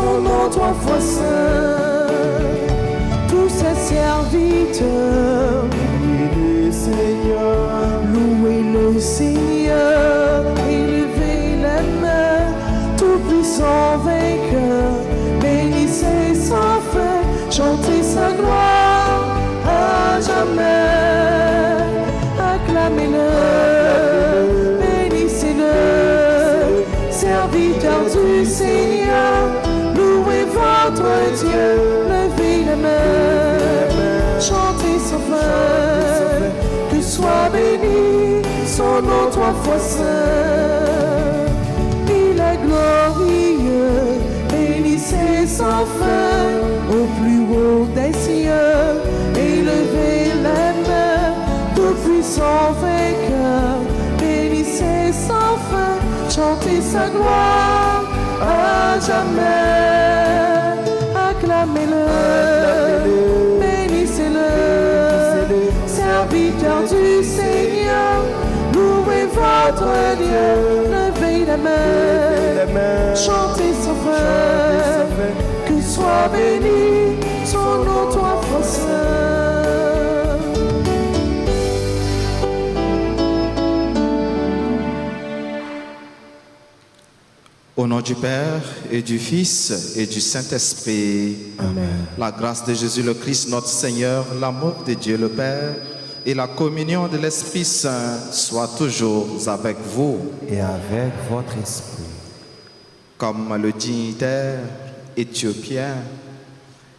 son nom trois fois saint. Tous ses serviteurs, louez le Seigneur, louez le Seigneur, élevez les mains, tout puissant vainqueur, bénissez sans fin, chantez sa gloire à jamais, acclamez-le, bénissez-le, serviteur du Seigneur, louez votre Dieu, levez les mains, chantez sans fin, que soit béni son nom trois fois saint. Il est glorieux, bénissez sans fin, au plus haut des cieux, élevez les mains, tout puissant vainqueur, bénissez sans fin, chantez sa gloire à jamais, acclamez-le, bénissez-le, serviteur du Seigneur, louez votre Dieu, levez les mains, chantez sans fin, que soit béni son nom trois fois saint. Au nom du Père et du Fils et du Saint-Esprit, Amen. La grâce de Jésus le Christ, notre Seigneur, l'amour de Dieu le Père et la communion de l'Esprit Saint soient toujours avec vous. Et avec votre esprit. Comme le dignitaire éthiopien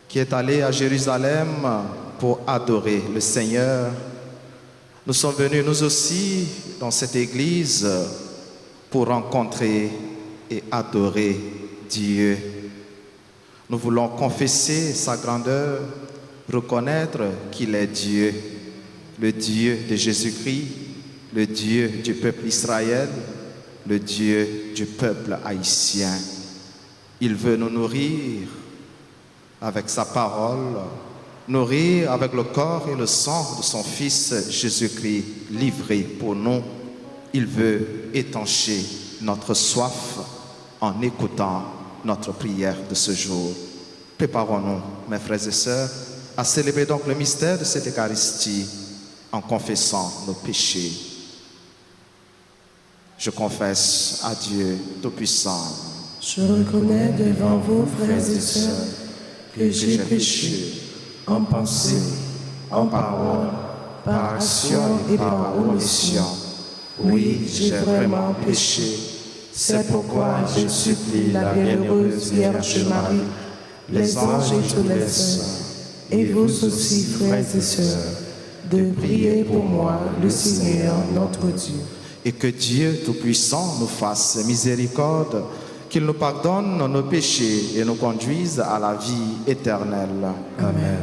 qui est allé à Jérusalem pour adorer le Seigneur, nous sommes venus nous aussi dans cette église pour rencontrer et adorer Dieu. Nous voulons confesser sa grandeur, reconnaître qu'il est Dieu, le Dieu de Jésus-Christ, le Dieu du peuple Israël, le Dieu du peuple haïtien. Il veut nous nourrir avec sa parole, nourrir avec le corps et le sang de son Fils Jésus-Christ livré pour nous. Il veut étancher notre soif en écoutant notre prière de ce jour. Préparons-nous, mes frères et sœurs, à célébrer donc le mystère de cette Eucharistie en confessant nos péchés. Je confesse à Dieu Tout-Puissant. Je reconnais devant vous, frères et sœurs, que j'ai péché en pensée, en parole, par action et par omission. Oui, j'ai vraiment péché. C'est pourquoi je supplie la bienheureuse Vierge Marie, les anges et tous les saints, et vous aussi, frères et sœurs, de prier pour moi, le Seigneur notre Dieu. Et que Dieu Tout-Puissant nous fasse miséricorde, qu'il nous pardonne nos péchés et nous conduise à la vie éternelle. Amen.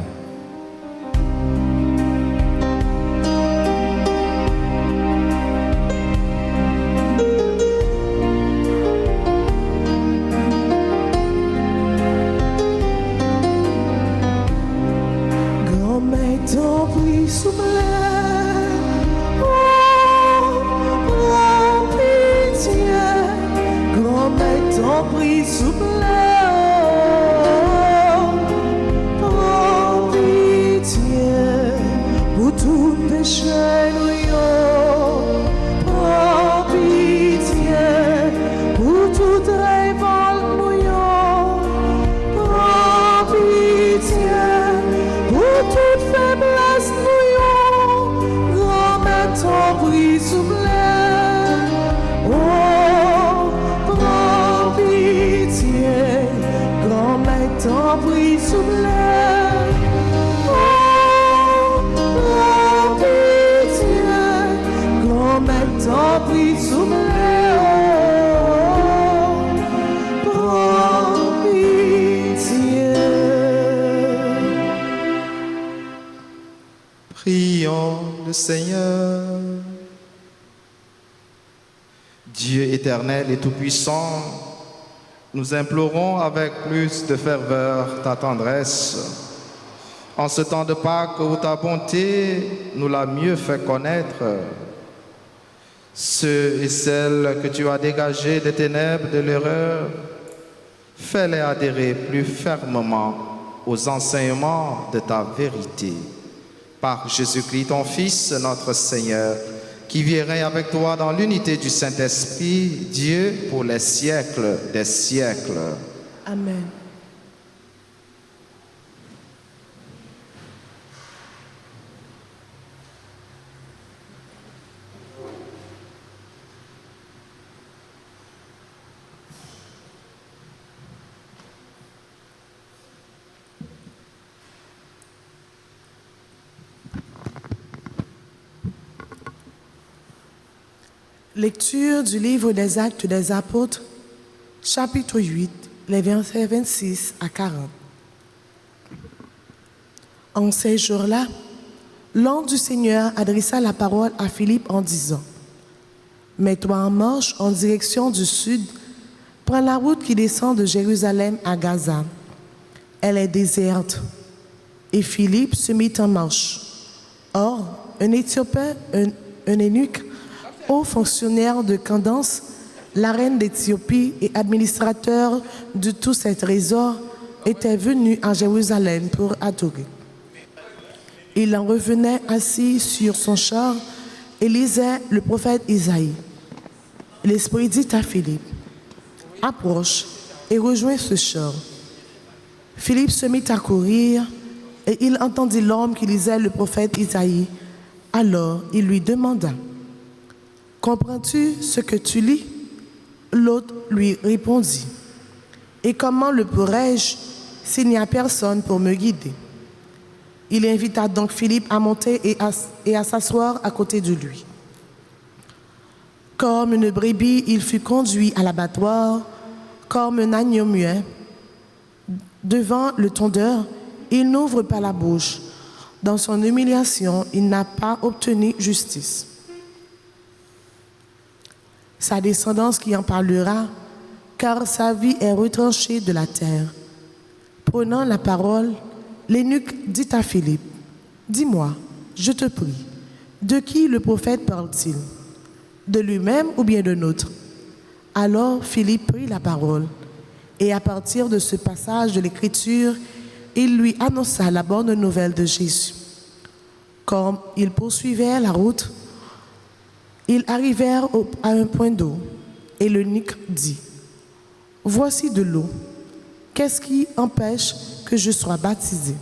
Prions le Seigneur. Dieu éternel et tout-puissant, nous implorons avec plus de ferveur ta tendresse. En ce temps de Pâques où ta bonté nous l'a mieux fait connaître, ceux et celles que tu as dégagés des ténèbres de l'erreur Fais-les adhérer plus fermement aux enseignements de ta vérité. Par Jésus-Christ, ton Fils, notre Seigneur, qui vivrait avec toi dans l'unité du Saint-Esprit, Dieu pour les siècles des siècles. Amen. Lecture du livre des Actes des Apôtres, chapitre 8, les versets 26 à 40. En ces jours-là, l'ange du Seigneur adressa la parole à Philippe en disant : « Mets-toi en marche en direction du sud, prends la route qui descend de Jérusalem à Gaza. Elle est déserte. » Et Philippe se mit en marche. Or, un Éthiopien, un eunuque, haut fonctionnaire de Candace, la reine d'Éthiopie et administrateur de tout ce trésor, était venu à Jérusalem pour adorer. Il en revenait assis sur son char et lisait le prophète Isaïe. L'Esprit dit à Philippe : « Approche et rejoins ce char. » Philippe se mit à courir et il entendit l'homme qui lisait le prophète Isaïe. Alors il lui demanda : « Comprends-tu ce que tu lis ? » L'autre lui répondit : « Et comment le pourrais-je s'il n'y a personne pour me guider ?» Il invita donc Philippe à monter et à s'asseoir à côté de lui. Comme une brebis, il fut conduit à l'abattoir, comme un agneau muet. Devant le tondeur, il n'ouvre pas la bouche. Dans son humiliation, il n'a pas obtenu justice. Sa descendance qui en parlera, car sa vie est retranchée de la terre. Prenant la parole, l'eunuque dit à Philippe : « Dis-moi, je te prie, de qui le prophète parle-t-il ? De lui-même ou bien d'un autre ?» Alors Philippe prit la parole, et à partir de ce passage de l'Écriture, il lui annonça la bonne nouvelle de Jésus. Comme ils poursuivaient la route, ils arrivèrent à un point d'eau, et l'eunuque dit : « Voici de l'eau. Qu'est-ce qui empêche que je sois baptisé ?»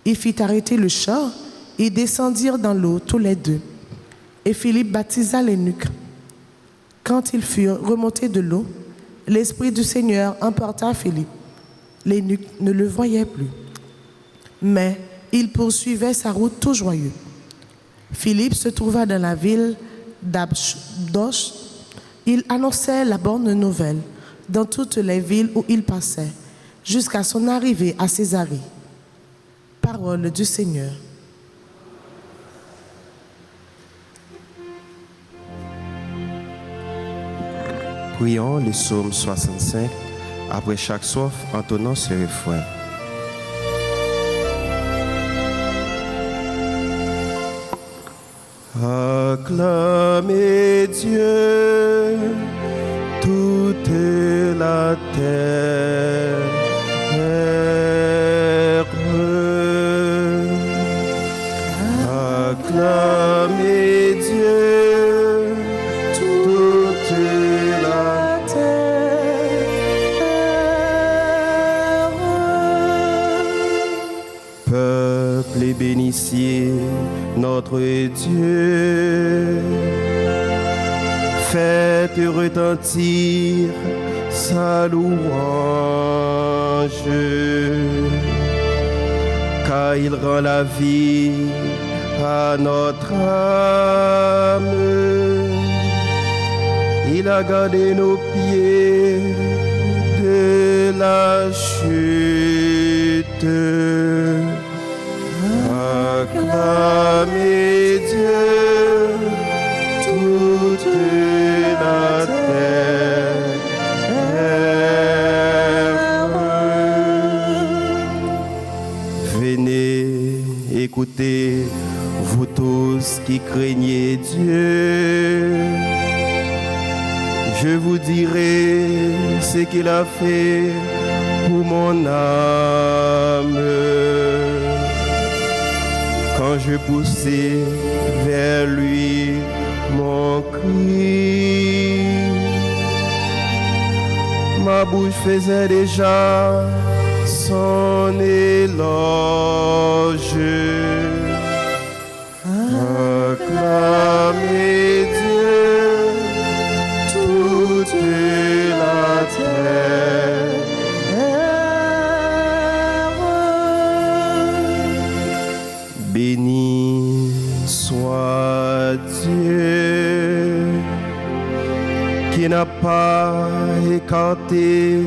Il fit arrêter le char et descendirent dans l'eau tous les deux. Et Philippe baptisa l'eunuque. Quand ils furent remontés de l'eau, l'Esprit du Seigneur emporta Philippe. L'eunuque ne le voyait plus, mais il poursuivait sa route tout joyeux. Philippe se trouva dans la ville d'Abdosh. Il annonçait la bonne nouvelle dans toutes les villes où il passait, jusqu'à son arrivée à Césarée. Parole du Seigneur. Prions le psaume 65 après chaque strophe en tonnant ce refrain. Acclamez Dieu, toute la terre. Acclamez Dieu, toute la terre. Peuple et bénissiez notre Dieu. Faites retentir sa louange, car il rend la vie à notre âme. Il a gardé nos pieds de la chute. Acclamez Dieu, toute la terre. Venez, écoutez, vous tous qui craignez Dieu. Je Je vous dirai ce qu'il a fait pour mon âme. Quand je poussais vers lui mon cri, ma bouche faisait déjà son éloge. Acclamez Dieu, toute la terre. Béni soit Dieu qui n'a pas écarté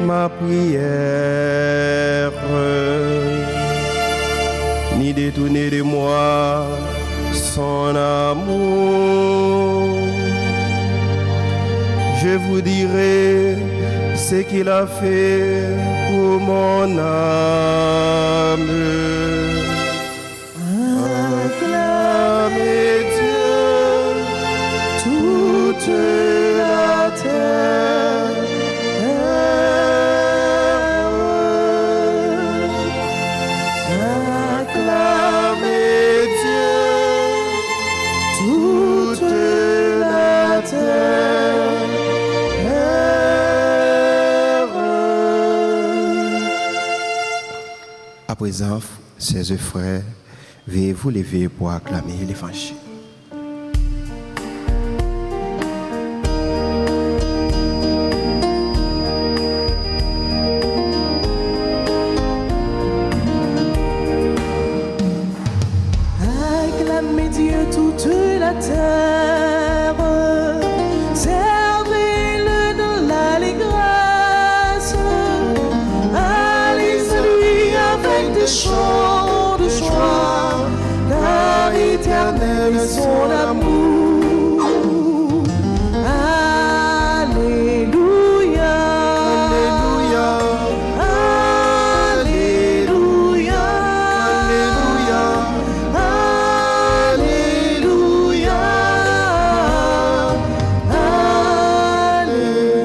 ma prière, ni détourné de moi son amour. Je vous dirai ce qu'il a fait pour mon âme. Acclamez Dieu, toute la terre. Acclamez Dieu, toute la terre. À présent, chers frères, veuillez vous lever pour acclamer l'Évangile. Acclamez Dieu toute la terre, servez-le dans l'allégresse, allez-y avec des chants de joie, car éternel est son amour. Alléluia, Alléluia, Alléluia, Alléluia. Alléluia.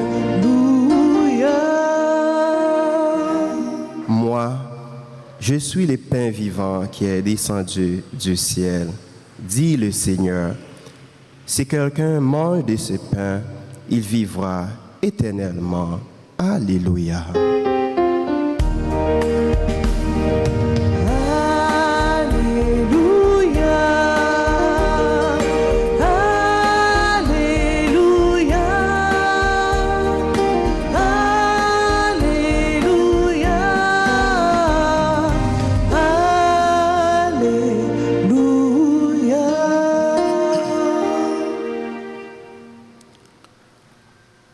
Moi, je suis le pain vivant qui est descendu du ciel, dit le Seigneur. Si quelqu'un mange de ce pain, il vivra éternellement. Alléluia. Alléluia, Alléluia, Alléluia,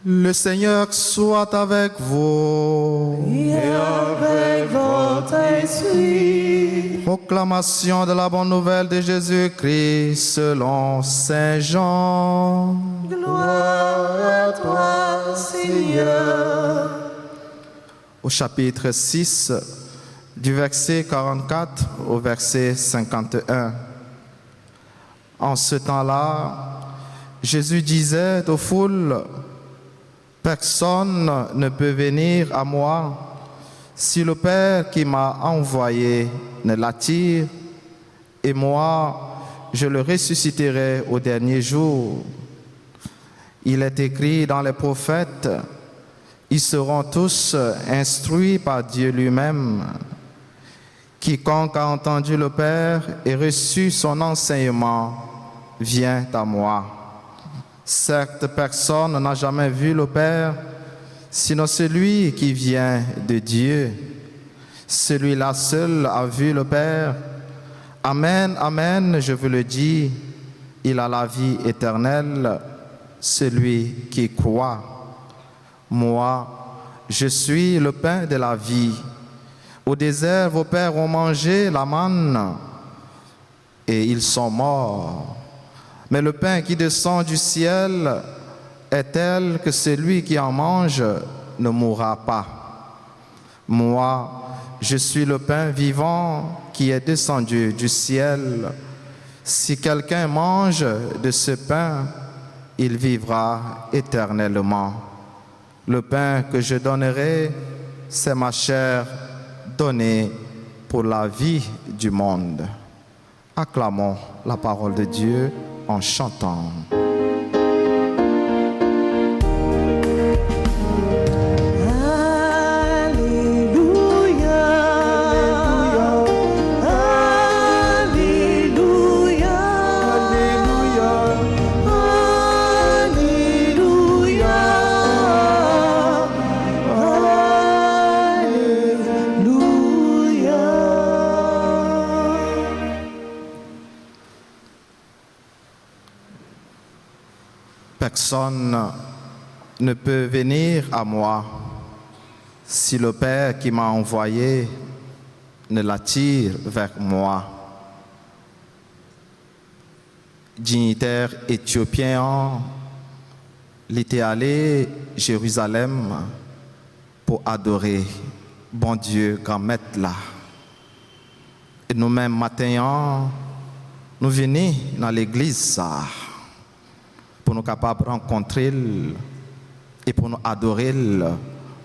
Le Seigneur soit avec vous. et avec votre esprit. Proclamation de la bonne nouvelle de Jésus-Christ selon Saint Jean. Gloire à toi, Seigneur. Au chapitre 6, du verset 44 au verset 51. En ce temps-là, Jésus disait aux foules, « Personne ne peut venir à moi si le Père qui m'a envoyé ne l'attire, et moi, je le ressusciterai au dernier jour. Il est écrit dans les prophètes, ils seront tous instruits par Dieu lui-même. Quiconque a entendu le Père et reçu son enseignement vient à moi. Certes, personne n'a jamais vu le Père, sinon celui qui vient de Dieu. Celui-là seul a vu le Père. Amen, amen, je vous le dis, il a la vie éternelle, celui qui croit. Moi, je suis le pain de la vie. Au désert, vos pères ont mangé la manne et ils sont morts. Mais le pain qui descend du ciel est tel que celui qui en mange ne mourra pas. Moi, je suis le pain vivant qui est descendu du ciel. Si quelqu'un mange de ce pain, il vivra éternellement. Le pain que je donnerai, c'est ma chair donnée pour la vie du monde. Acclamons la parole de Dieu en chantant. Personne ne peut venir à moi si le Père qui m'a envoyé ne l'attire vers moi. Dignitaire éthiopien, il était allé à Jérusalem pour adorer bon Dieu, grand maître là. Et nous-mêmes, matin, nous venons dans l'église ça, pour nous capables de rencontrer et pour nous adorer.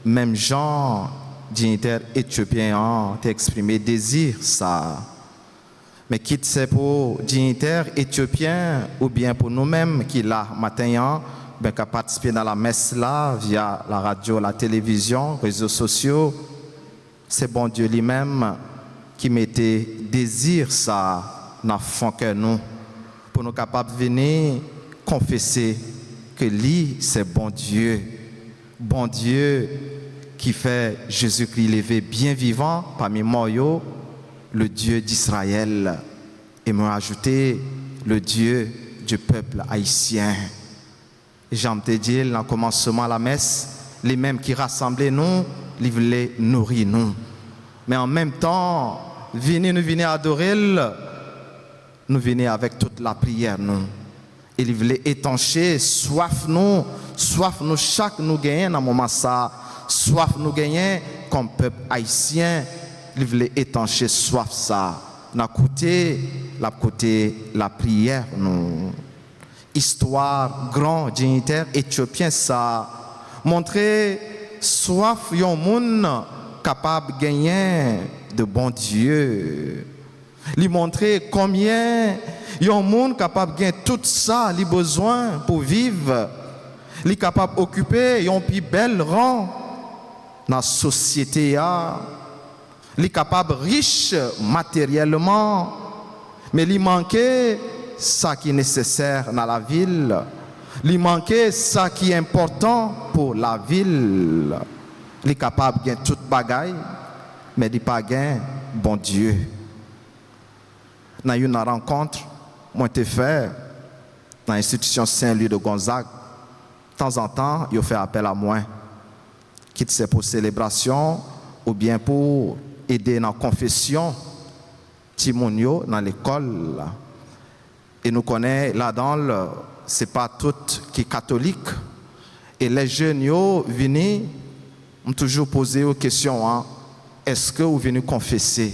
Même Jean, dignitaire éthiopien, t'a exprimé désir ça. Mais quitte c'est pour dignitaire éthiopien ou bien pour nous-mêmes qui là matin, ben qu'à participer dans la messe là via la radio, la télévision, réseaux sociaux, c'est bon Dieu lui-même qui mettait désir ça dans le fond que nous pour nous capables de venir confesser que lui c'est bon Dieu qui fait Jésus-Christ levé bien vivant parmi morts, le Dieu d'Israël, et me rajouter le Dieu du peuple haïtien. J'en te dis, dans le commencement de la messe, les mêmes qui rassemblaient nous, ils voulaient nourrir nous. Mais en même temps, nous venons adorer, nous venons avec toute la prière nous. Et ils voulaient étancher, soif nous chaque nous gagnons dans le moment ça, soif nous gagnons comme peuple haïtien, ils voulaient étancher soif ça. N'a côté la prière nous. Histoire grand dignitaire éthiopien ça montrer soif yon moun capable de gagner de bon Dieu. Lui montrer combien yon moun capable de gagner tout ça li besoin pour vivre. Li capable occuper yon plus bel rang dans la société a. Li capable riche matériellement, mais li manquait ça qui est nécessaire dans la ville. Li manquait ça qui est important pour la ville. Li capable de gagner toute bagaille, mais li pas gagner bon Dieu. Dans une rencontre, moi t'ai fait dans l'institution Saint-Louis de Gonzague. De temps en temps, il fait appel à moi, quitte c'est pour célébration ou bien pour aider dans la confession Timonio dans l'école. Et nous connaissons là-dedans, ce n'est pas tout qui est catholique. Et les jeunes viennent me toujours poser aux questions, hein, est-ce que vous venez confesser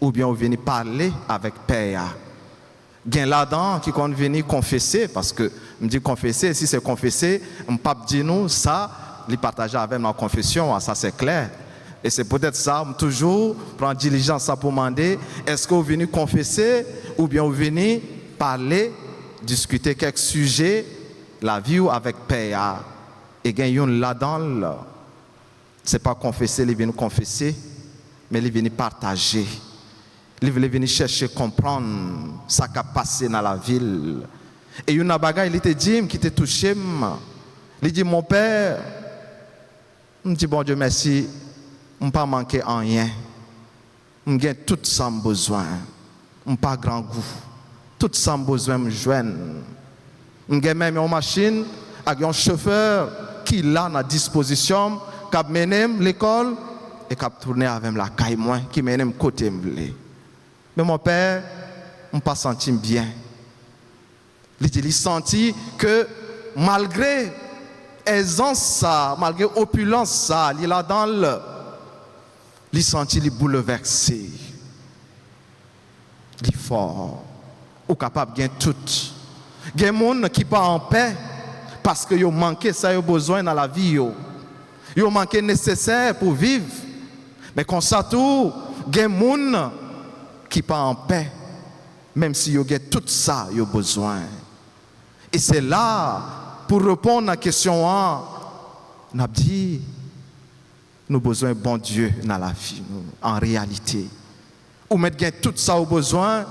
ou bien vous venez parler avec Père? Il y a là-dedans qui vont venir confesser, parce que me dit confesser, si c'est confesser, on ne peut pas dire nous ça, les partager avec ma confession, ça c'est clair. Et c'est peut-être ça, toujours prendre diligence ça pour demander, est-ce que vous venez confesser ou bien vous venez parler, discuter quelques sujets, la vie avec Père. Et gagnons là-dedans, c'est pas confesser, ils viennent confesser, mais ils viennent partager. Ils viennent chercher à comprendre ce qui a passé dans la ville. Et une bagaille, il était dit, qui était touché, il dit, mon père, je dis, bon Dieu merci, je n'ai pas manqué en rien. J'ai tout ça besoin. Je n'ai pas grand goût. Tout ça besoin de me joindre. J'ai même une machine avec un chauffeur qui l'a à disposition, qui a mené l'école et qui a tourné avec la caille moi, qui mène à côté. Mais mon père, je n'ai pas senti bien. Il a senti que malgré aisance, malgré opulence, il est là dans le. Il senti les bouleversé. Il est fort. Ou capable de gagner tout. Il y a des gens qui pas en paix parce que yo manqué ça yo besoin dans la vie yo manqué nécessaire pour vivre. Mais comme ça tout, gen moun qui pas en paix même si yo gen tout ça yo besoin. Et c'est là pour répondre à la question n'a dit nous besoin de bon Dieu dans la vie en réalité. Ou mettre gain tout ça au besoin,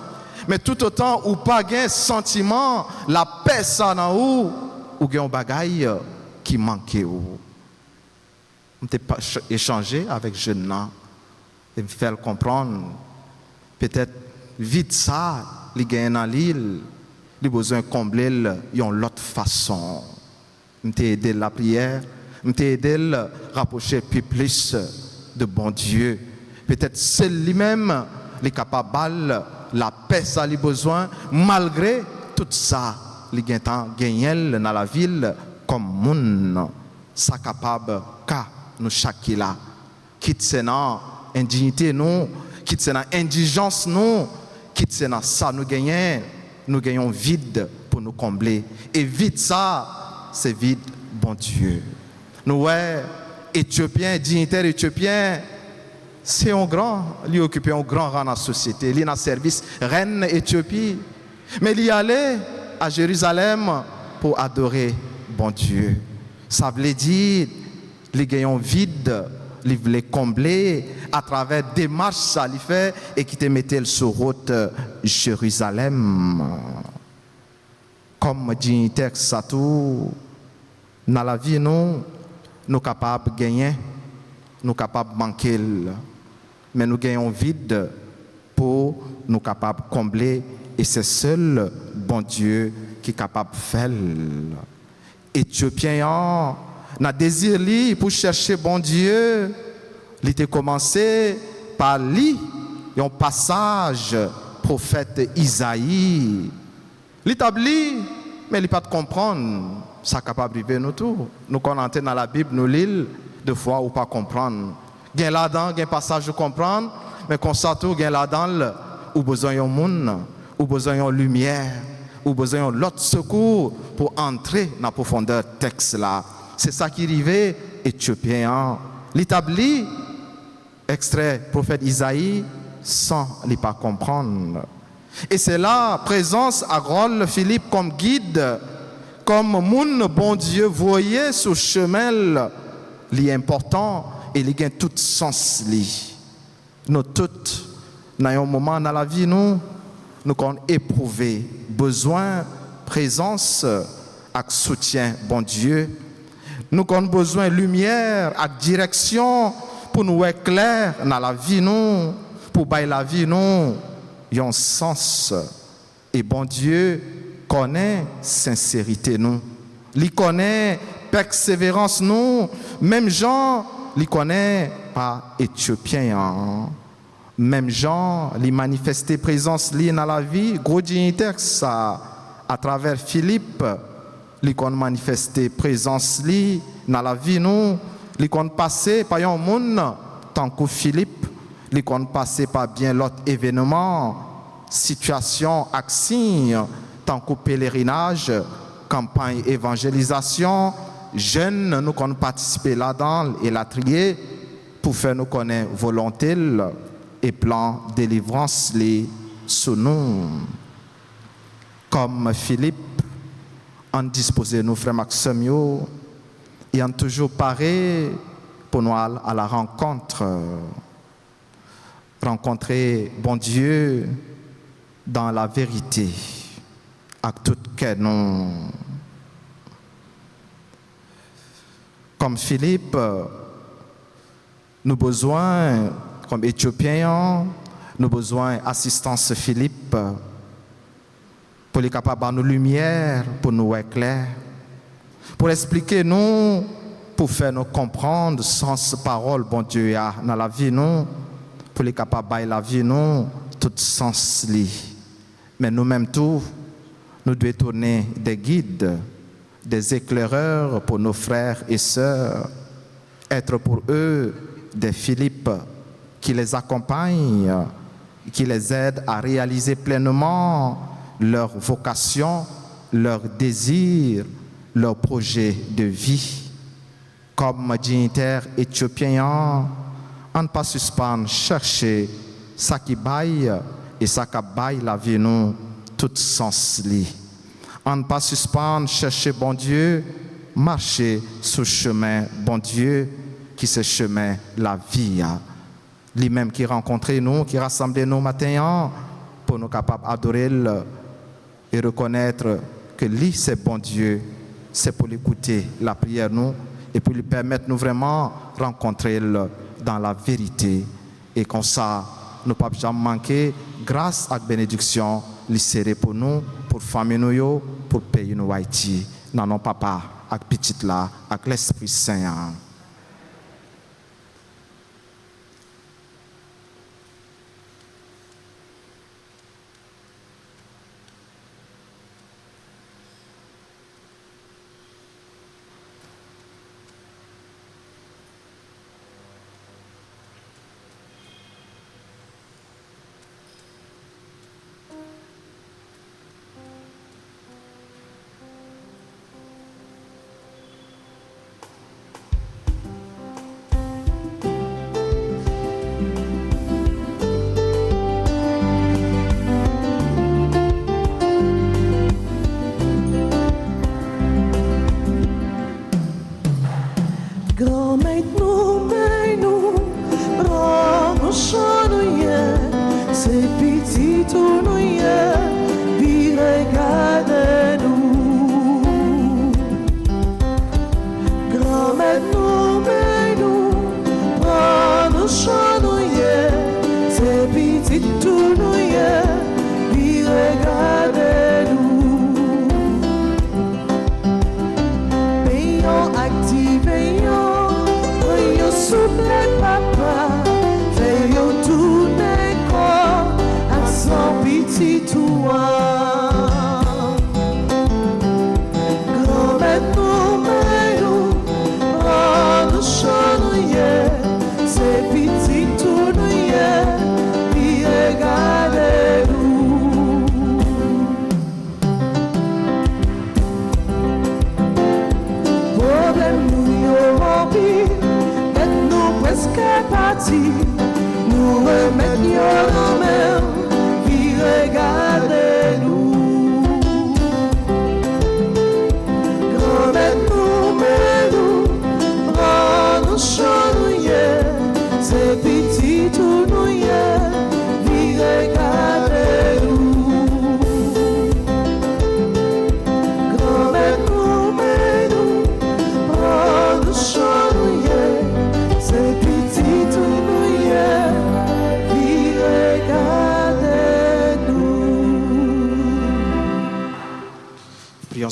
mais tout autant ou pas gain sentiment la paix ça dans ou gain bagaille qui manquait ou. On t'a échangé avec jeune là et me faire comprendre peut-être vite ça li gain dans l'île, li besoin combler yon l'autre façon. Me t'a aidé la prière, me t'a aidé rapprocher plus de bon Dieu. Peut-être c'est lui-même les capable la paix ça les besoin malgré tout ça les gagnent dans la ville comme moun ça capable ka nous chaque là quitte c'est dans indignité nous quitte c'est dans indigence nous quitte c'est dans ça nous gagnons vide pour nous combler et vide ça c'est vide bon Dieu nous ouais éthiopien dignitaire éthiopien c'est un grand, lui occuper un grand rang dans la société, lui dans le service reine Éthiopie. Mais il y allait à Jérusalem pour adorer bon Dieu. Ça voulait dire, les gagnants vide, il voulait combler à travers des marches ça lui fait et qui te mettait sur route Jérusalem. Comme dit un texte ça tout, dans la vie nous capables de gagner, nous capables de manquer. Mais nous gagnons vide pour nous capables de combler et c'est seul bon Dieu qui est capable de faire. Éthiopien n'a désir pour chercher bon Dieu, il était commencé par lire un passage prophète Isaïe. L'établi mais il pas de comprendre ça capable de vivre nous tout. Nous connaissons dans la Bible nous lisons deux fois ou pas comprendre. Gen là-dedans, gen passage de comprendre, mais comme ça tout, gen là-dedans, ou besoin d'un monde, ou besoin d'une lumière, ou besoin de l'autre secours pour entrer dans la profondeur texte là. C'est ça qui arrivait, Éthiopien. L'établi, extrait prophète Isaïe, sans ne pas comprendre. Et c'est là, présence à rôle Philippe comme guide, comme moun bon Dieu voyait ce chemin, l'important. Et il y a tout sens li. Nous tous, dans un moment dans la vie, nous avons éprouvé besoin, présence, et soutien, bon Dieu. Nous avons besoin de lumière, et direction pour nous éclairer dans la vie, nous, pour bailler la vie, nous, un sens. Et bon Dieu connaît sincérité, nous. Il connaît persévérance, nous. Même Jean, il connaît pas éthiopien. Même Jean, il manifesté présence li dans la vie, gros dignitaire ça à travers Philippe, il connaît manifesté présence li dans la vie nous, il connaît passé par un monde tant que Philippe, il connaît passé par bien l'autre événement, situation, action, tant que pèlerinage, campagne évangélisation. Jeunes, nous qu'on participer là-dedans et la trier pour faire nous connaître volonté et plan délivrance les sous nous. Comme Philippe, en disposer nous frères Maxime et en toujours paré pour nous aller à la rencontrer bon Dieu dans la vérité avec tout canon. Comme Philippe, nous avons besoin, comme Éthiopiens, nous avons besoin d'assistance Philippe pour les capables de nous lumière, pour nous éclairer, pour expliquer nous, pour faire nous comprendre sens parole, bon Dieu, dans la vie, nous, pour les capables de la vie, nous, tout sens li. Mais nous-mêmes tout, nous devons tourner des guides, des éclaireurs pour nos frères et sœurs, être pour eux des Philippe qui les accompagnent, qui les aident à réaliser pleinement leur vocation, leur désir, leur projet de vie. Comme dignitaires éthiopiens, on ne pas suspendre, chercher ça qui baille et ça qui baille la vie nous, tout sens li. On ne pas suspendre, chercher bon Dieu, marcher sur le chemin bon Dieu, qui c'est chemin la vie. Lui-même qui rencontrait nous, qui rassemblait nous matin pour nous capables d'adorer et reconnaître que lui c'est bon Dieu, c'est pour l'écouter la prière nous et pour lui permettre nous vraiment rencontrer dans la vérité et comme ça nous ne pouvons jamais manquer grâce à la bénédiction li serré pour nous, pour famille nous, pour pays nous Haïti, dans nos papa, avec petite là, avec l'Esprit Saint.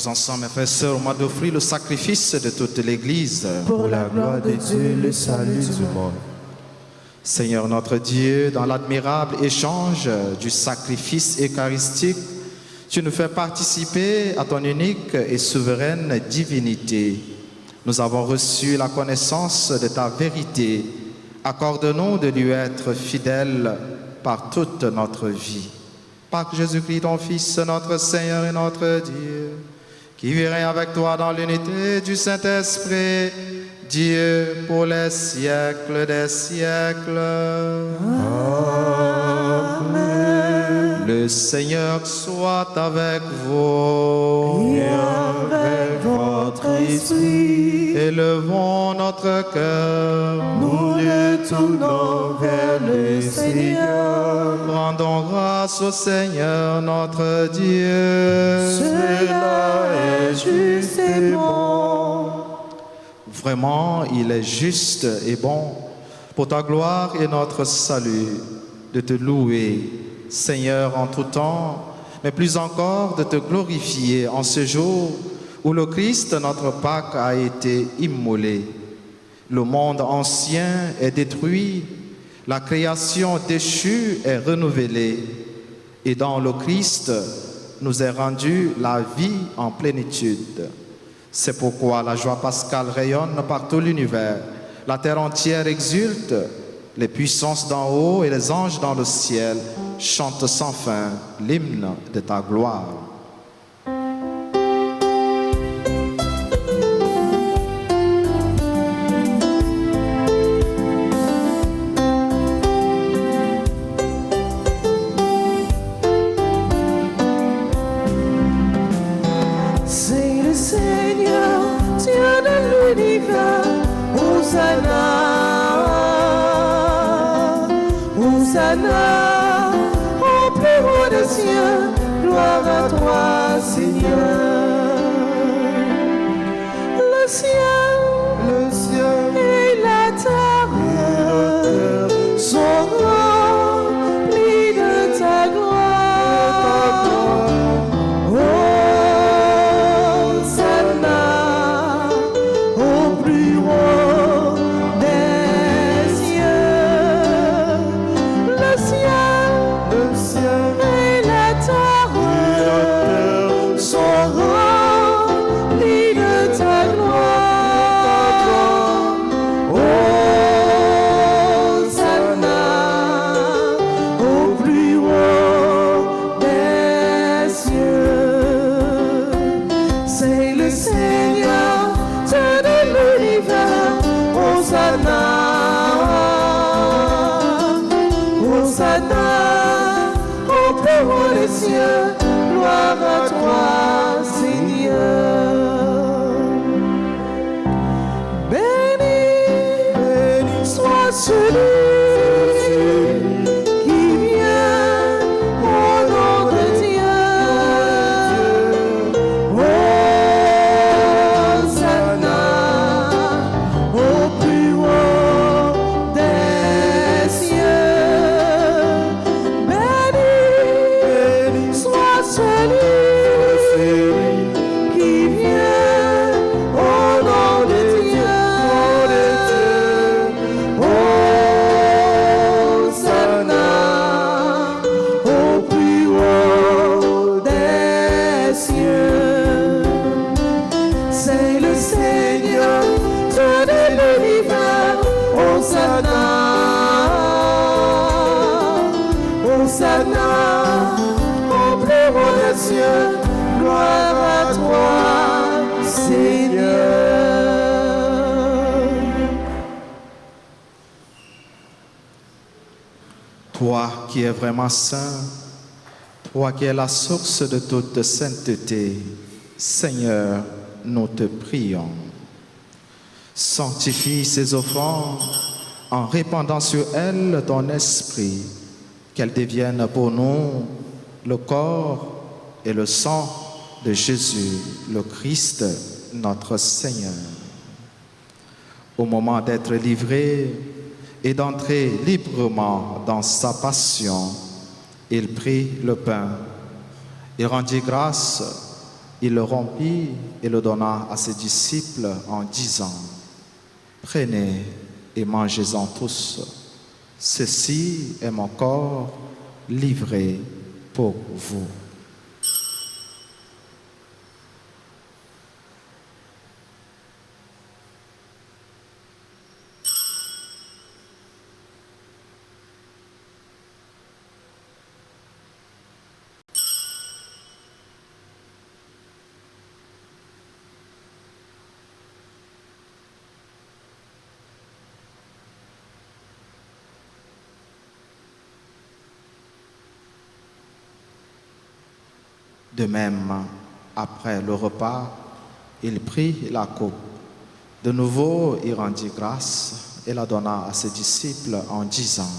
Ensemble, mes frères et sœurs, on m'a d'offrir le sacrifice de toute l'Église. Pour la gloire de Dieu, le salut du monde. Seigneur notre Dieu, dans l'admirable échange du sacrifice eucharistique, tu nous fais participer à ton unique et souveraine divinité. Nous avons reçu la connaissance de ta vérité. Accorde-nous de lui être fidèles par toute notre vie. Par Jésus-Christ, ton Fils, notre Seigneur et notre Dieu, qui vivrait avec toi dans l'unité du Saint-Esprit, Dieu pour les siècles des siècles. Amen. Le Seigneur soit avec vous. Et avec votre esprit. Élevons notre cœur. Nous le tournons vers le Seigneur. Rendons grâce au Seigneur notre Dieu. Cela est juste et bon. Vraiment, il est juste et bon pour ta gloire et notre salut de te louer, Seigneur, en tout temps, mais plus encore de te glorifier en ce jour où le Christ, notre Pâque, a été immolé. Le monde ancien est détruit, la création déchue est renouvelée, et dans le Christ nous est rendue la vie en plénitude. C'est pourquoi la joie pascale rayonne par tout l'univers. La terre entière exulte, les puissances d'en haut et les anges dans le ciel chantent sans fin l'hymne de ta gloire. Hosanna, au plus haut des cieux, gloire à toi, Seigneur. Le ciel et la terre sont remplis de ta gloire. Hosanna, au plus haut des cieux. Le ciel et la terre sont remplis de ta gloire. Hosanna, au plus haut des cieux. C'est le Seigneur, Dieu de l'univers. Hosanna, Hosanna, au plus haut des cieux, gloire à toi, Seigneur. Béni soit celui qui vient au nom de Dieu. Hosanna, au plus haut des cieux. Béni soit celui qui vient au nom de Dieu. Hosanna, au plus haut des cieux. C'est le Seigneur, Dieu de l'univers. Hosanna, Hosanna, au plus haut des cieux, gloire à toi, Seigneur. Toi qui es vraiment saint, toi qui es la source de toute sainteté, Seigneur, nous te prions. Sanctifie ces offrandes en répandant sur elles ton esprit, qu'elles deviennent pour nous le corps et le sang de Jésus, le Christ, notre Seigneur. Au moment d'être livré et d'entrer librement dans sa passion, il prit le pain, il rendit grâce, il le rompit et le donna à ses disciples en disant: Prenez et mangez-en tous, ceci est mon corps livré pour vous. De même, après le repas, il prit la coupe. De nouveau, il rendit grâce et la donna à ses disciples en disant: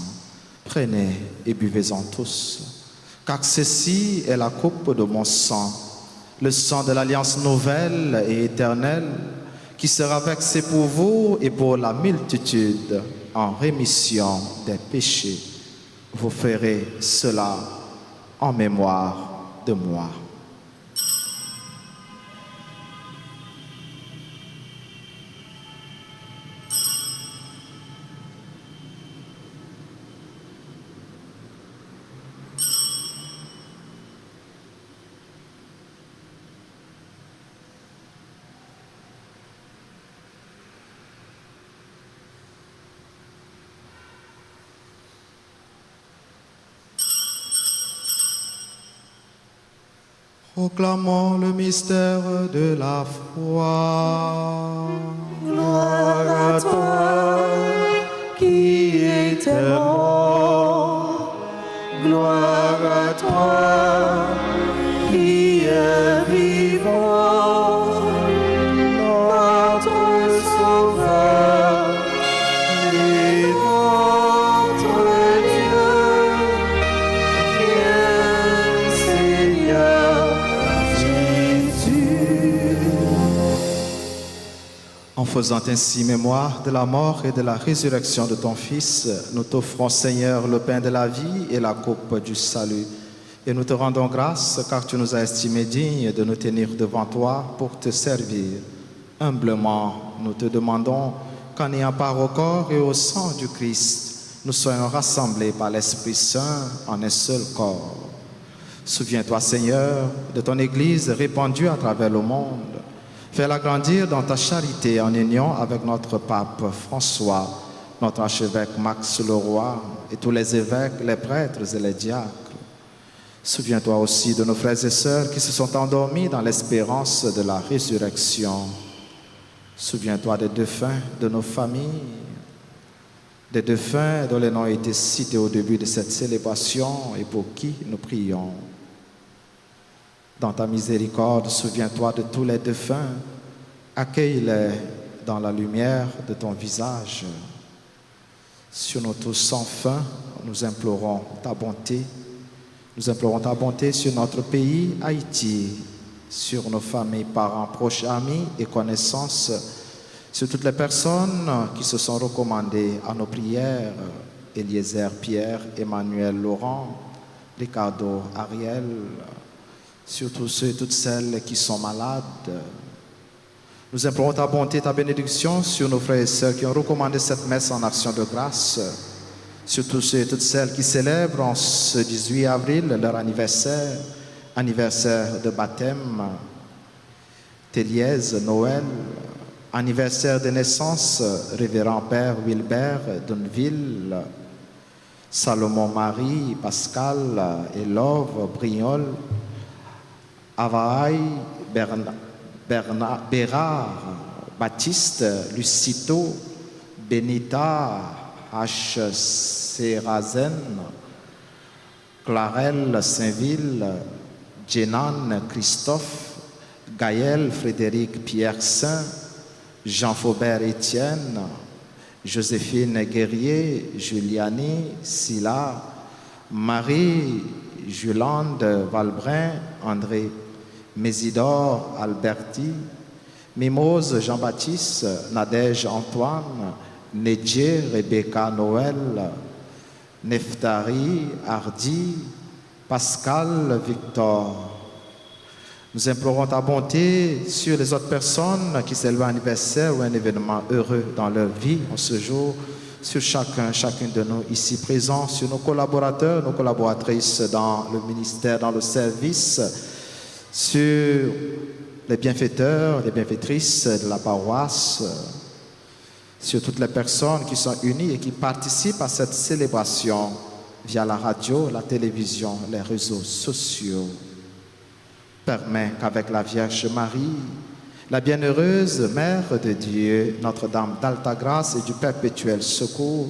Prenez et buvez-en tous, car ceci est la coupe de mon sang, le sang de l'alliance nouvelle et éternelle, qui sera versé pour vous et pour la multitude en rémission des péchés. Vous ferez cela en mémoire de moi. Proclamons le mystère de la foi. Gloire à toi qui étais mort. Gloire à toi qui es vivant. Notre Sauveur, En faisant ainsi mémoire de la mort et de la résurrection de ton Fils, nous t'offrons, Seigneur, le pain de la vie et la coupe du salut. Et nous te rendons grâce car tu nous as estimés dignes de nous tenir devant toi pour te servir. Humblement, nous te demandons qu'en ayant part au corps et au sang du Christ, nous soyons rassemblés par l'Esprit Saint en un seul corps. Souviens-toi, Seigneur, de ton Église répandue à travers le monde. Fais-la grandir dans ta charité en union avec notre pape François, notre archevêque Max Leroy et tous les évêques, les prêtres et les diacres. Souviens-toi aussi de nos frères et sœurs qui se sont endormis dans l'espérance de la résurrection. Souviens-toi des défunts de nos familles, des défunts dont les noms ont été cités au début de cette célébration et pour qui nous prions. Dans ta miséricorde, souviens-toi de tous les défunts, accueille-les dans la lumière de ton visage. Sur nous tous sans fin, nous implorons ta bonté. Nous implorons ta bonté sur notre pays, Haïti, sur nos familles, parents, proches, amis et connaissances, sur toutes les personnes qui se sont recommandées à nos prières, Eliezer, Pierre, Emmanuel, Laurent, Ricardo, Ariel, sur tous ceux et toutes celles qui sont malades. Nous implorons ta bonté, ta bénédiction sur nos frères et sœurs qui ont recommandé cette messe en action de grâce, sur tous ceux et toutes celles qui célèbrent en ce 18 avril leur anniversaire de baptême, Téliès, Noël, anniversaire de naissance, révérend Père Wilbert Dunville, Salomon Marie, Pascal, Elove, Brignol, Avaï, Bérard, Baptiste, Lucito, Benita, H. Serazen, Clarelle Saint-Ville, Jenan Christophe, Gaël Frédéric Pierre Saint, Jean Faubert Étienne, Joséphine Guerrier, Juliani, Silla, Marie Julande Valbrin, André Mésidor Alberti, Mimose Jean-Baptiste, Nadège Antoine, Nedje Rebecca Noël, Neftari Hardy, Pascal Victor. Nous implorons ta bonté sur les autres personnes qui célèbrent un anniversaire ou un événement heureux dans leur vie en ce jour, sur chacune de nous ici présents, sur nos collaborateurs, nos collaboratrices dans le ministère, dans le service, sur les bienfaiteurs, les bienfaitrices de la paroisse, sur toutes les personnes qui sont unies et qui participent à cette célébration via la radio, la télévision, les réseaux sociaux. Permets qu'avec la Vierge Marie, la bienheureuse Mère de Dieu, Notre-Dame d'Alta Grâce et du Perpétuel Secours,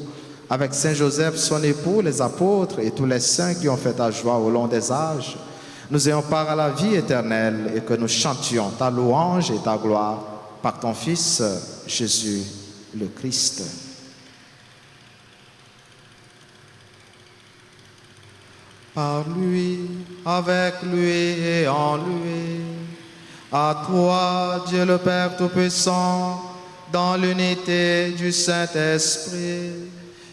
avec Saint Joseph, son époux, les apôtres et tous les saints qui ont fait ta joie au long des âges, nous ayons part à la vie éternelle et que nous chantions ta louange et ta gloire par ton Fils, Jésus le Christ. Par lui, avec lui et en lui, à toi, Dieu le Père Tout-Puissant, dans l'unité du Saint-Esprit,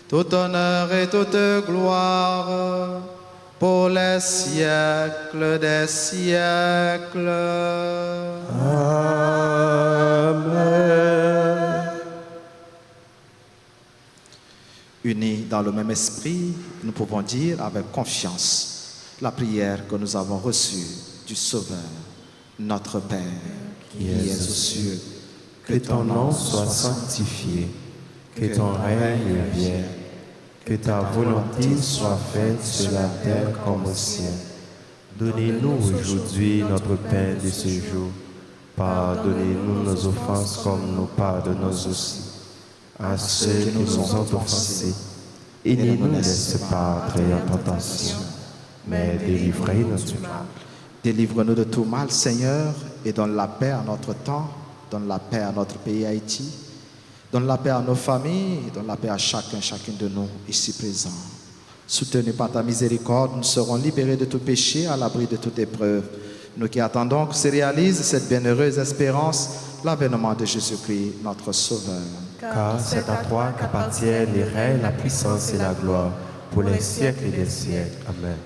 tout honneur et toute gloire, pour les siècles des siècles. Amen. Unis dans le même esprit, nous pouvons dire avec confiance la prière que nous avons reçue du Sauveur, notre Père, qui es aux cieux. Que ton nom soit sanctifié, que ton règne vienne, que ta volonté soit faite sur la terre comme au ciel. Donnez-nous aujourd'hui notre pain de ce jour. Pardonnez-nous nos offenses comme nous pardonnons aussi à ceux qui nous ont offensés. Et ne nous laisse pas entrer en tentation, mais délivrez-nous du mal. Délivre-nous de tout mal, Seigneur, et donne la paix à notre temps, donne la paix à notre pays Haïti, donne la paix à nos familles, donne la paix à chacune de nous ici présents. Soutenus par ta miséricorde, nous serons libérés de tout péché, à l'abri de toute épreuve. Nous qui attendons que se réalise cette bienheureuse espérance l'avènement de Jésus-Christ, notre Sauveur. Car c'est à toi qu'appartiennent les règnes, la puissance et la gloire, pour les siècles des siècles. Amen.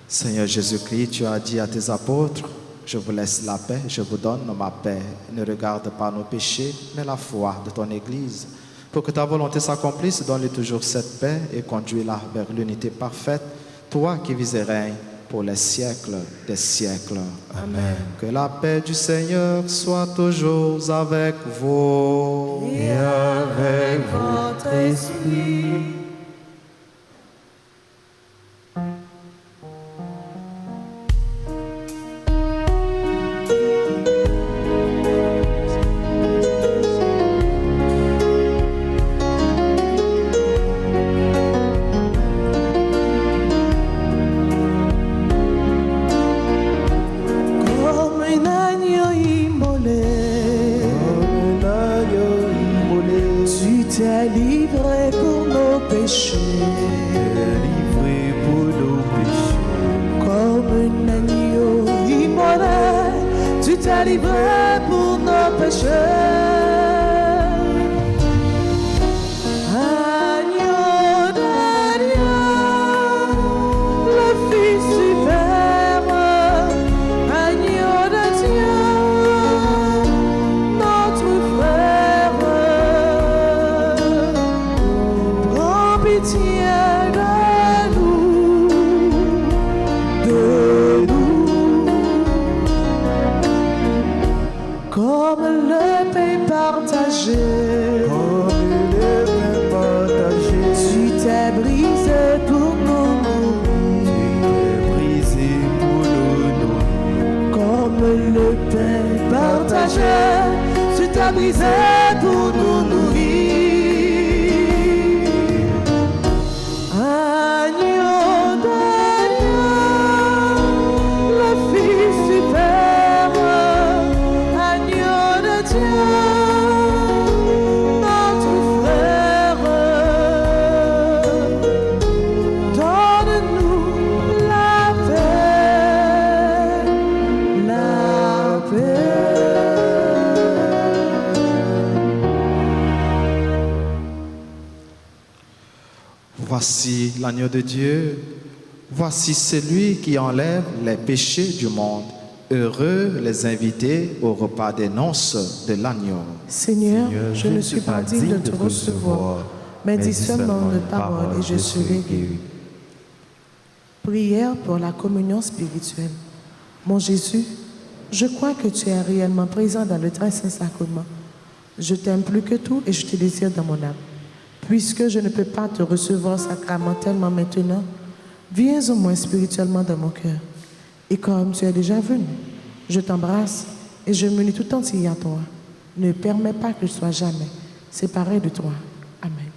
Seigneur Jésus-Christ, tu as dit à tes apôtres, je vous laisse la paix, je vous donne ma paix. Ne regarde pas nos péchés, mais la foi de ton Église. Pour que ta volonté s'accomplisse, donne-lui toujours cette paix et conduis-la vers l'unité parfaite, toi qui vis et règnes pour les siècles des siècles. Amen. Que la paix du Seigneur soit toujours avec vous. Et avec votre esprit. Livré pour nos péchés. Agneau de Dieu, le Fils superbe, agneau de Dieu, notre frère, prends pitié de nous, comme le pain partagé, tu t'es brisé pour nous nourrir. Comme le pain partagé, tu t'es brisé pour nous nourrir. Agneau de Dieu, le Fils superbe, notre frère, donne-nous la paix, la paix. Voici l'agneau de Dieu, voici celui qui enlève les péchés du monde. Heureux les invités au repas des noces de l'agneau. Seigneur, je ne suis pas digne de te recevoir, mais dis seulement une parole et je serai guéri. Prière pour la communion spirituelle. Mon Jésus, je crois que tu es réellement présent dans le très saint sacrement. Je t'aime plus que tout et je te désire dans mon âme. Puisque je ne peux pas te recevoir sacramentellement maintenant, viens au moins spirituellement dans mon cœur. Et comme tu es déjà venu, je t'embrasse et je me lie tout entier à toi. Ne permets pas que je sois jamais séparé de toi. Amen.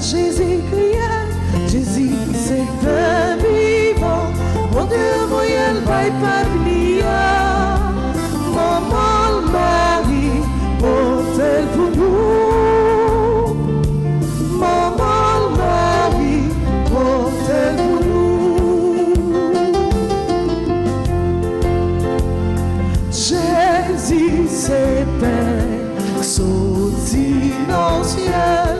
Jésus criait, Jésus c'est pain vivant, mon Dieu voyait le vaille pas oublier. Maman Marie, porte-elle pour nous. Maman Marie, porte-elle pour nous. Jésus c'est pain, sorti dans le ciel.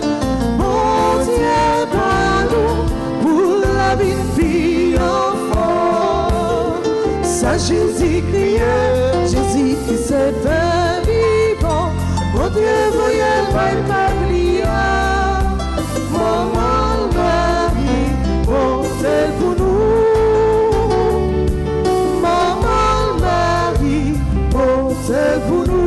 Pour la vie enfant, ça Jésus criait, Jésus qui s'est fait vivant, mon Dieu voyait le vaille pas oublier. Maman Marie, porte-elle pour nous. Maman Marie, porte-elle pour nous.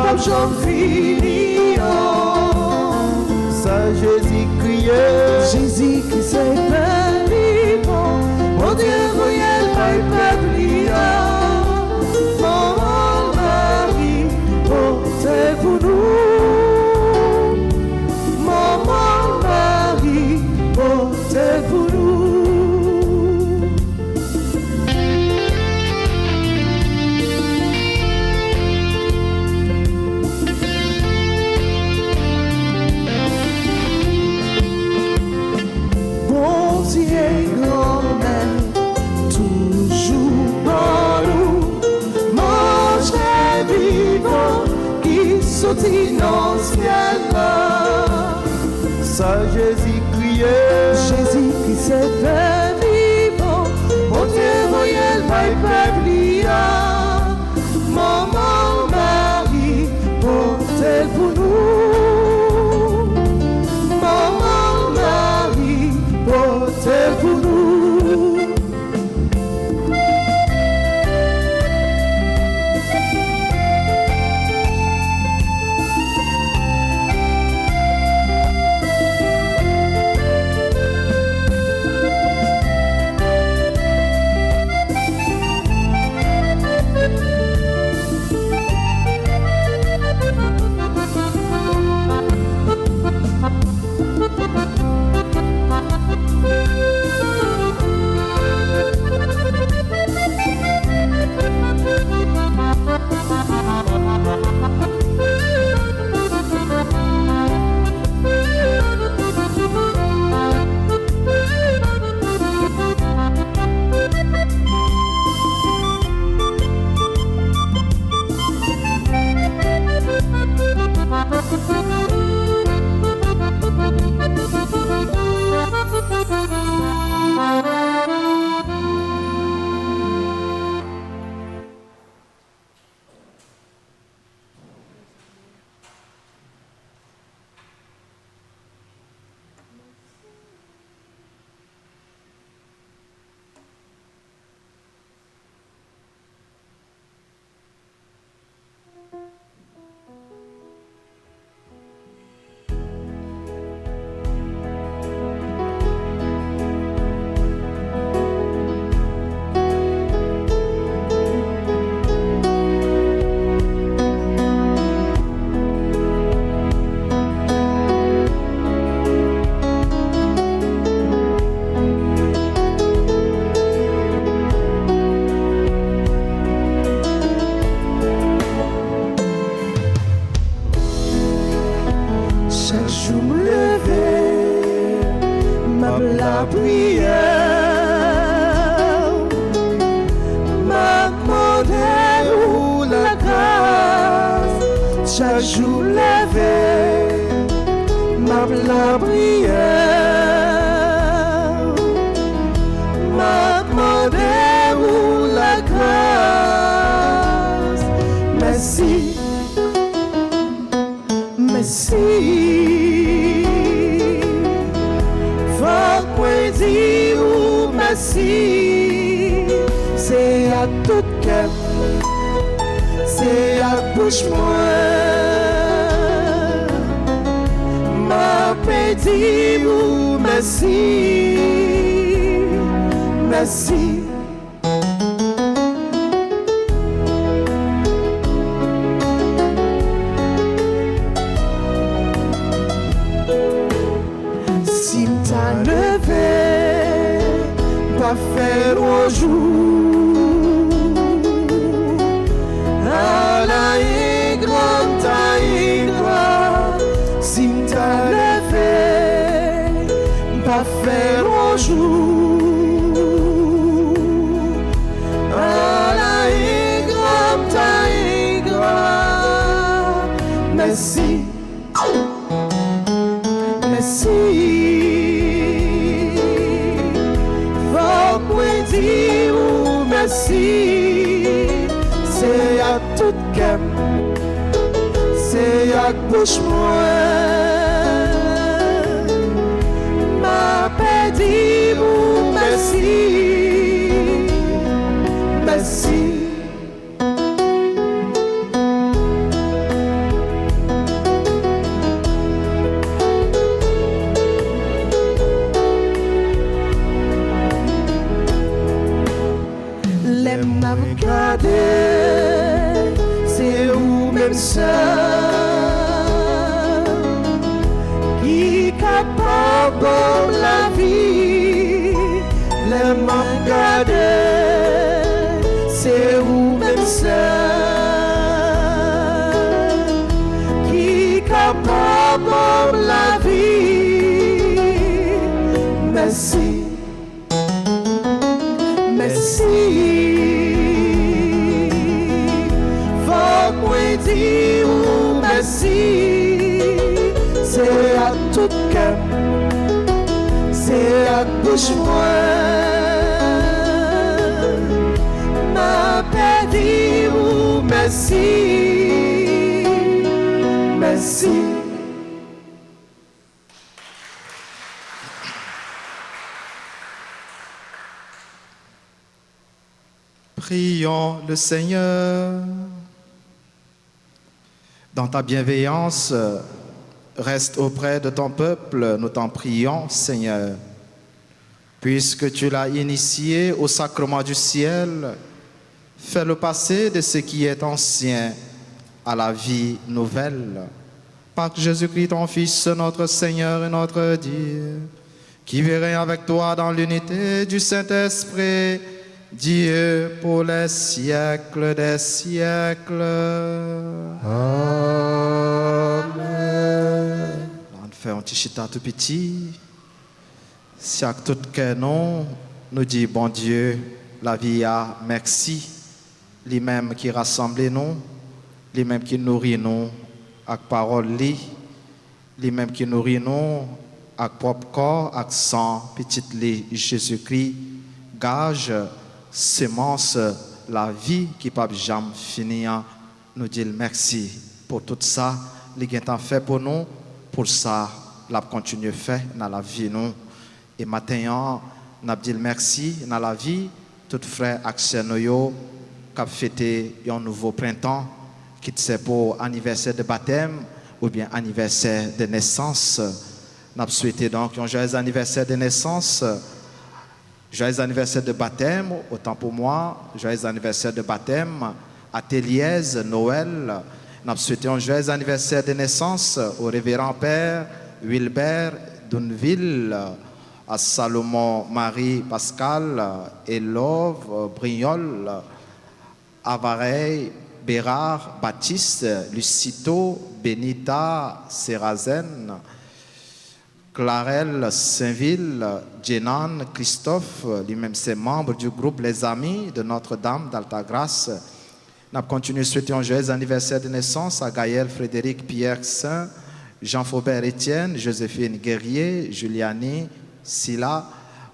Pape Jean fini. Ça Jésus criait, Jésus qui s'est béni, mon Dieu, voyez le peuple. Maman Marie, portez pour nous. Maman Marie, portez pour nous. Dans le ciel, ça Jésus criait, Jésus qui s'est fait vivant, mon Dieu, voyez le peuple. Maman Marie, portez pour nous. Maman Marie, portez pour nous. Chaque jour levé, ma la prière, m'a demandé où la grâce. Merci, merci. Faut qu'on dise où merci. C'est à tout cœur, c'est à bouche moi. Petit vous merci, merci. Si m't'a levé, pas faire un jour, à la grande taille, si m't'a levé, pas faire un jour, à la grande taille, merci, merci. Faut qu'on dise merci, c'est à tout cœur, c'est à bouche moi. Ma petit vous merci, merci. qui capable la vie, le manque de, c'est vous-même seul, qui capable la vie. Merci, merci. Merci, c'est à tout cœur, c'est à bouche moi, ma pédie ou merci, merci. Prions le Seigneur. Dans ta bienveillance, reste auprès de ton peuple, nous t'en prions, Seigneur. Puisque tu l'as initié au sacrement du ciel, fais-le passer de ce qui est ancien à la vie nouvelle. Par Jésus-Christ, ton Fils, notre Seigneur et notre Dieu, qui vit avec toi dans l'unité du Saint-Esprit, Dieu pour les siècles des siècles. Amen. On fait un petit chita tout petit. Si à tout cœur nous dit bon Dieu, la vie a merci. Lui-même qui rassemble nous, lui-même qui nourrit nous avec parole lui-même qui nourrit nous avec propre corps, avec sang, petit lit Jésus-Christ, gage semence la vie qui peut jamais finir. Nous disons merci pour tout ça, les gens fait pour nous, pour ça, la continue faire dans la vie nous. Et maintenant, nous disons merci dans la vie, tout frère accès nous qui a fêté un nouveau printemps, qui c'est pour anniversaire de baptême ou bien anniversaire de naissance. Nous souhaitons donc un joyeux anniversaire de naissance. Joyeux anniversaire de baptême, autant pour moi, joyeux anniversaire de baptême à Téliez, Noël. Nous souhaitons un joyeux anniversaire de naissance au révérend Père Wilbert Dunville, à Salomon Marie Pascal, Elove Brignol, Avareille, Bérard, Baptiste, Lucito, Benita, Sérazen, Clarelle Saint-Ville, Jenan, Christophe, lui-même c'est membre du groupe Les Amis de Notre-Dame d'Altagrace. Nous continuons à souhaiter un joyeux anniversaire de naissance à Gaël Frédéric Pierre Saint, Jean-Faubert Étienne, Joséphine Guerrier, Juliani, Silla,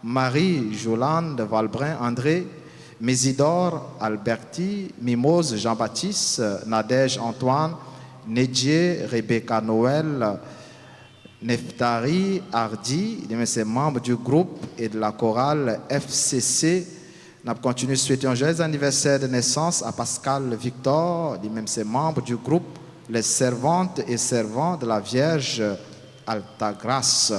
Marie Jolande Valbrin, André, Mésidor Alberti, Mimose Jean-Baptiste, Nadège Antoine, Nedje Rebecca Noël, Neftari Hardy, c'est membre du groupe et de la chorale FCC. Nous continuons à souhaiter un joyeux anniversaire de naissance à Pascal Victor, lui-même c'est membre du groupe Les Servantes et Servants de la Vierge Altagrace.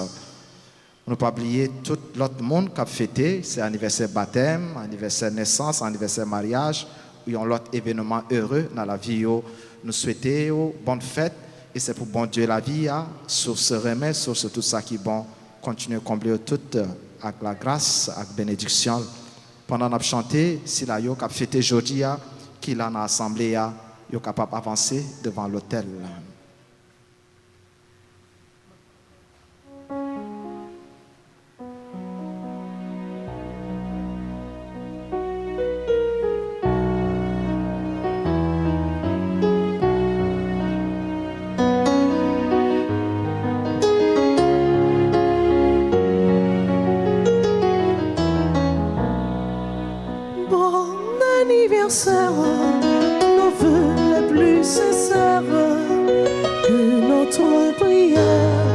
Ne pas oublier tout l'autre monde qui a fêté, c'est anniversaire baptême, anniversaire naissance, anniversaire mariage, ou un autre événement heureux dans la vie. Nous souhaitons bonne fête. Et c'est pour bon Dieu la vie, sur ce remède, sur tout ça qui est bon, continuer à combler tout avec la grâce, avec la bénédiction. Pendant qu'on a chanté, si la yo a fêté aujourd'hui, qui l'a assemblé, yo capable d'avancer devant l'autel. Nos vœux les plus sincères, que notre prière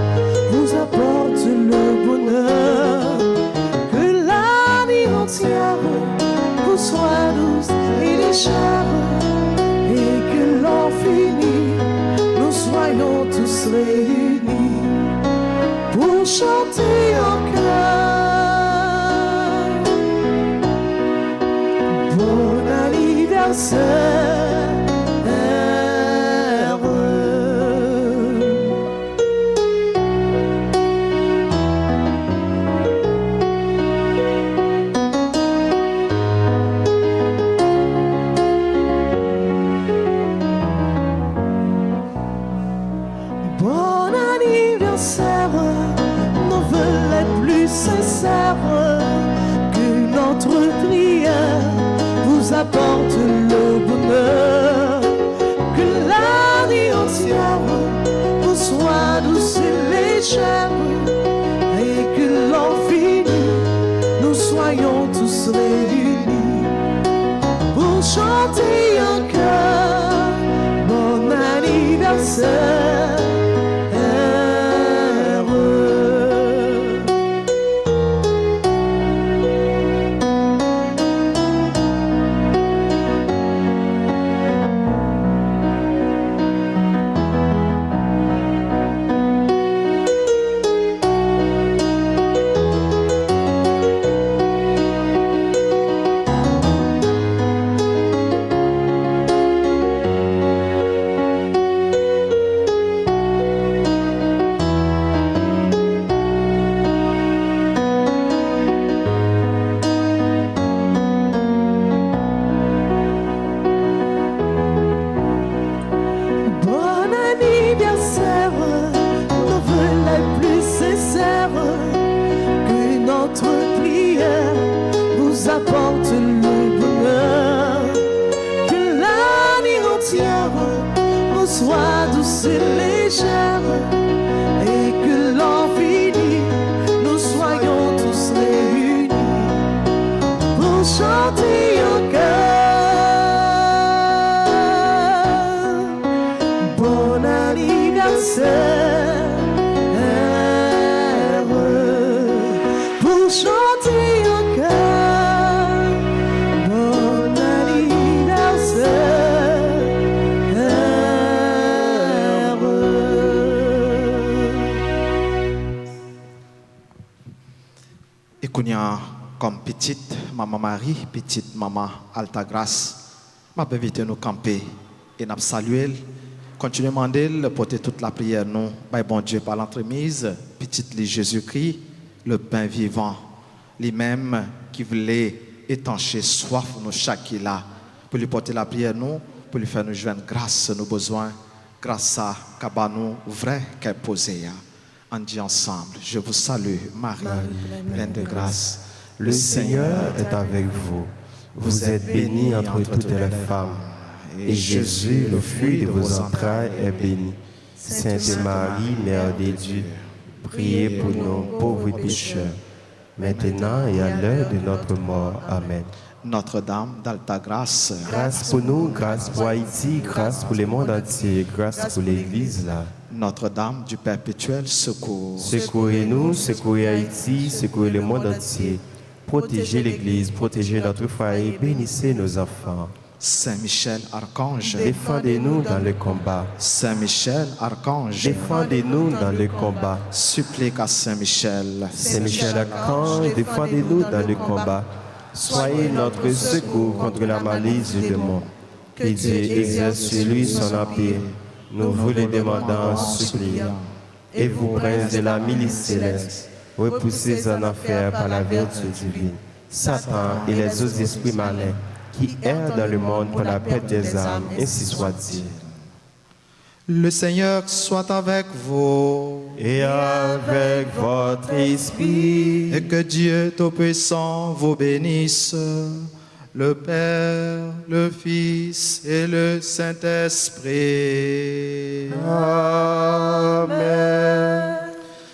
vous apporte le bonheur, que l'année entière vous soit douce et légère, et que l'an fini, nous soyons tous réunis pour chanter en cœur. Bon anniversaire, heureux anniversaire, nos vœux les plus sincères, que notre prière vous apporte le bonheur, que l'année entière vous soit douce et légère, et que l'an fini, nous soyons tous réunis pour chanter en chœur bon anniversaire. Apporte le bonheur, que l'année entière vous soit douce et légère, et que l'an fini, nous soyons tous réunis pour chanter en chœur bon anniversaire, pour chanter en chœur. Comme petite maman Marie, petite maman Altagrace, m'a invité nous camper et nous saluer. Continuez à demander, porter toute la prière, nous, by bon Dieu par l'entremise, petite lit Jésus-Christ, le pain vivant, lui-même qui voulait étancher soif nous chaque là, pour lui porter la prière, nous, pour lui faire nous joindre grâce à nos besoins, grâce à Kabanou, vrai qu'elle posait. On dit ensemble, je vous salue, Marie, pleine de grâce. Le Seigneur est avec vous. Vous êtes bénie entre toutes les femmes. Et Jésus, le fruit de vos entrailles, est béni. Sainte Marie, Mère de Dieu, priez pour nous pauvres pécheurs, maintenant et à l'heure de notre mort. Amen. Notre-Dame d'Altagrace, grâce pour nous, grâce pour Haïti, grâce pour le monde entier, grâce pour l'Église là. Notre-Dame du perpétuel secours, secourez-nous, secourez Haïti, secourez le monde entier. Protégez l'Église, protégez notre foyer, bénissez nos enfants. Saint Michel Archange, défendez-nous dans le combat. Saint Michel Archange, défendez-nous dans le combat. Supplique à Saint Michel. Saint Michel Archange, défendez-nous dans le combat. Soyez notre secours contre la malice du démon. Que Dieu exerce sur lui son empire. Nous vous le demandons, suppliant. Et vous, prince de la milice céleste, repoussez en enfer par la vertu divine Satan et les autres esprits malins qui errent dans le monde pour la paix des âmes, ainsi soit-il. Le Seigneur soit avec vous. Et avec votre esprit. Et que Dieu Tout-Puissant vous bénisse, le Père, le Fils et le Saint-Esprit. Amen.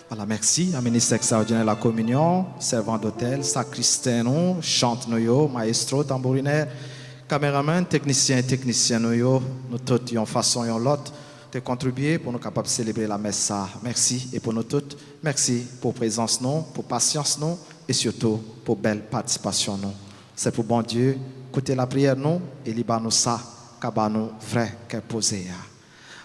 Voilà, merci. À ministère extraordinaire de la communion, servant d'hôtel, sacristain, chante nous, maestro, tambourinaire, caméraman, technicien, nous tous en façon et en l'autre de contribuer pour nous capables de célébrer la messe. Merci et pour nous toutes, merci pour présence nous, pour patience nous et surtout pour belle participation nous. C'est pour bon Dieu, écoutez la prière nous et libère nous ça, car nous vrai qu'est posé.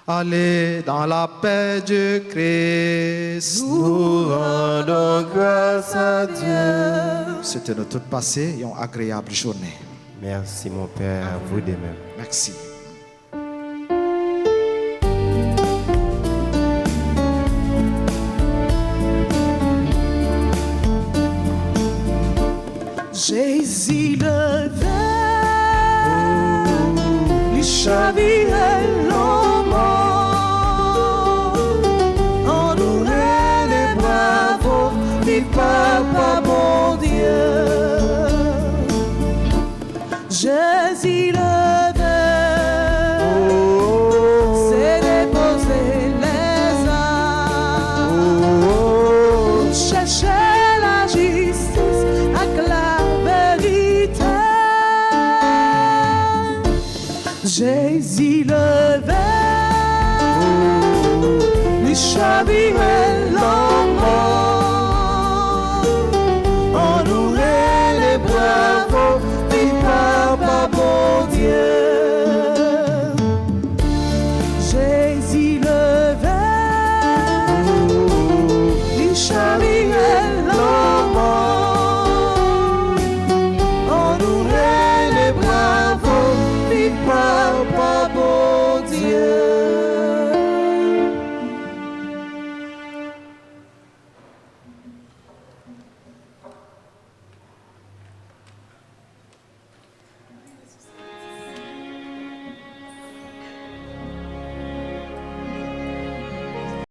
Allez dans la paix du Christ. Nous rendons grâce à Dieu. C'était nous toutes passées et une agréable journée. Merci mon Père, à vous de même. Merci.